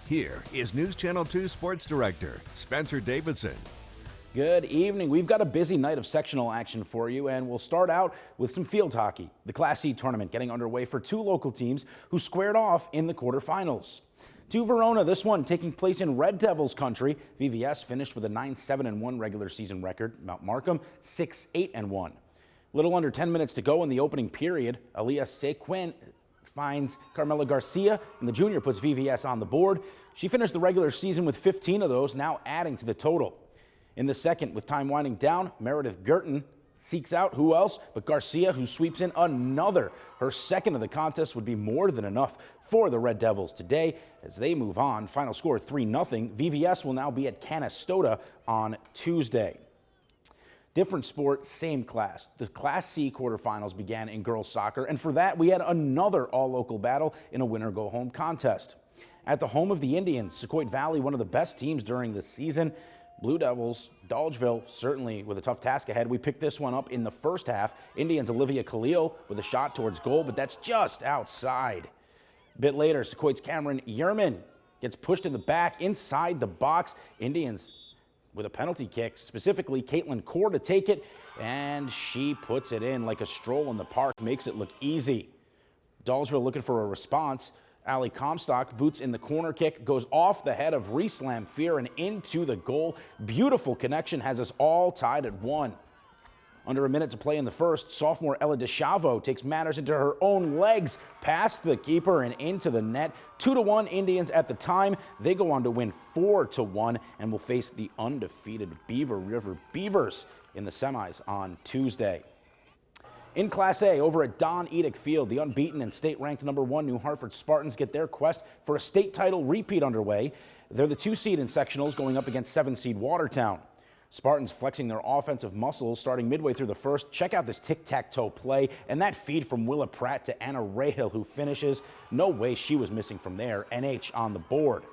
Here is News Channel 2 Sports Director Spencer Davidson. Good evening. We've got a busy night of sectional action for you, and we'll start out with some field hockey. The Class C tournament getting underway for two local teams who squared off in the quarterfinals. To Verona, this one taking place in Red Devils country. VVS finished with a 9-7-1 regular season record. Mount Markham 6-8-1. Little under 10 minutes to go in the opening period. Elias Sauquoit finds Carmela Garcia, and the junior puts VVS on the board. She finished the regular season with 15 of those, now adding to the total. In the second, with time winding down, Meredith Gerton seeks out who else but Garcia, who sweeps in another. Her second of the contest would be more than enough for the Red Devils today as they move on. Final score 3-0. VVS will now be at Canastota on Tuesday. Different sport, same class. The Class C quarterfinals began in girls soccer, and for that we had another all-local battle in a winner-go-home contest. At the home of the Indians, Sauquoit Valley, one of the best teams during the season. Blue Devils, Dolgeville, certainly with a tough task ahead. We picked this one up in the first half. Indians' Olivia Khalil with a shot towards goal, but that's just outside. A bit later, Sauquoit's Cameron Yerman gets pushed in the back inside the box. Indians with a penalty kick, specifically Caitlin Core to take it, and she puts it in like a stroll in the park, makes it look easy. Dolgeville looking for a response. Allie Comstock boots in the corner kick, goes off the head of Reslam Fear and into the goal. Beautiful connection, has us all tied at 1. Under a minute to play in the first, sophomore Ella DeChavo takes matters into her own legs, past the keeper and into the net. 2-1 Indians at the time. They go on to win 4-1 and will face the undefeated Beaver River Beavers in the semis on Tuesday. In Class A, over at Don Edick Field, the unbeaten and state-ranked #1 New Hartford Spartans get their quest for a state title repeat underway. They're the 2 seed in sectionals going up against 7 seed Watertown. Spartans flexing their offensive muscles starting midway through the first. Check out this tic-tac-toe play and that feed from Willa Pratt to Anna Rahill, who finishes. No way she was missing from there. NH on the board.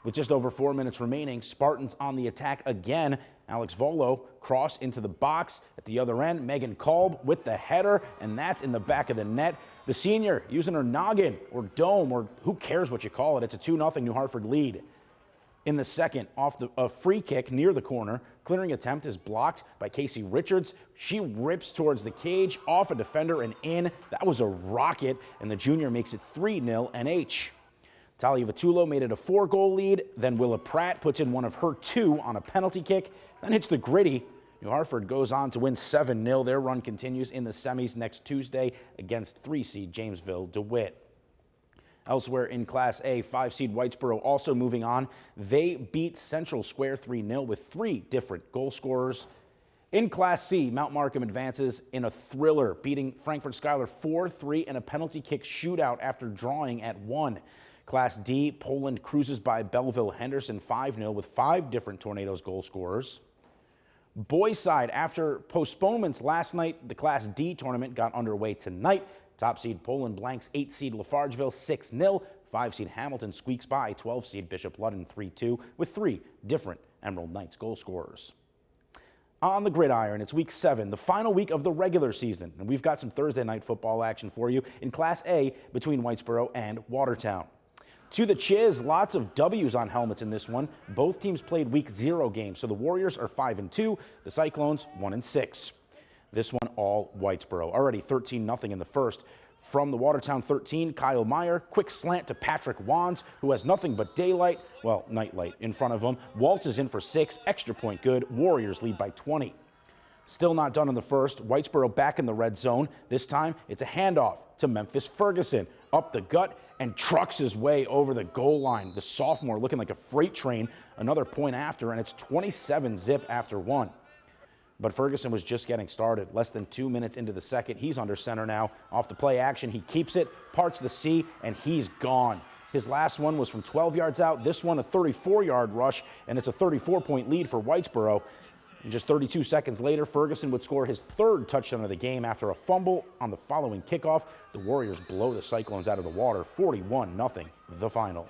With just over 4 minutes remaining, Spartans on the attack again. Alex Volo cross into the box. At the other end, Megan Kolb with the header, and that's in the back of the net. The senior using her noggin or dome, or who cares what you call it. It's a 2-0 New Hartford lead. In the second, off a free kick near the corner, clearing attempt is blocked by Casey Richards. She rips towards the cage, off a defender and in. That was a rocket, and the junior makes it 3-0 NH. Talia Vitulo made it a 4-goal lead. Then Willa Pratt puts in one of her 2 on a penalty kick, then hits the gritty. New Hartford goes on to win 7-0. Their run continues in the semis next Tuesday against 3-seed Jamesville DeWitt. Elsewhere in Class A, 5-seed Whitesboro also moving on. They beat Central Square 3-0 with 3 different goal scorers. In Class C, Mount Markham advances in a thriller, beating Frankfort Schuyler 4-3 in a penalty kick shootout after drawing at 1. Class D, Poland cruises by Belleville Henderson 5-0 with 5 different Tornadoes goal scorers. Boys side, after postponements last night, the Class D tournament got underway tonight. Top seed Poland blanks 8-seed Lafargeville 6-0. 5-seed Hamilton squeaks by 12-seed Bishop Ludden 3-2 with 3 different Emerald Knights goal scorers. On the gridiron, it's week 7, the final week of the regular season, and we've got some Thursday night football action for you in Class A between Whitesboro and Watertown. To the Chiz, lots of W's on helmets in this one. Both teams played week 0 games, so the Warriors are 5-2, the Cyclones 1-6. This one all Whitesboro. Already 13-0 in the first. From the Watertown 13, Kyle Meyer, quick slant to Patrick Wands, who has nothing but daylight, well, nightlight in front of him. Waltz is in for 6, extra point good. Warriors lead by 20. Still not done in the first. Whitesboro back in the red zone. This time, it's a handoff to Memphis Ferguson. Up the gut and trucks his way over the goal line. The sophomore looking like a freight train. Another point after, and it's 27-zip after 1. But Ferguson was just getting started. Less than 2 minutes into the second, he's under center now. Off the play action, he keeps it, parts the C, and he's gone. His last one was from 12 yards out. This one a 34-yard rush, and it's a 34-point lead for Whitesboro. And just 32 seconds later, Ferguson would score his 3rd touchdown of the game after a fumble on the following kickoff. The Warriors blow the Cyclones out of the water, 41-0, the final.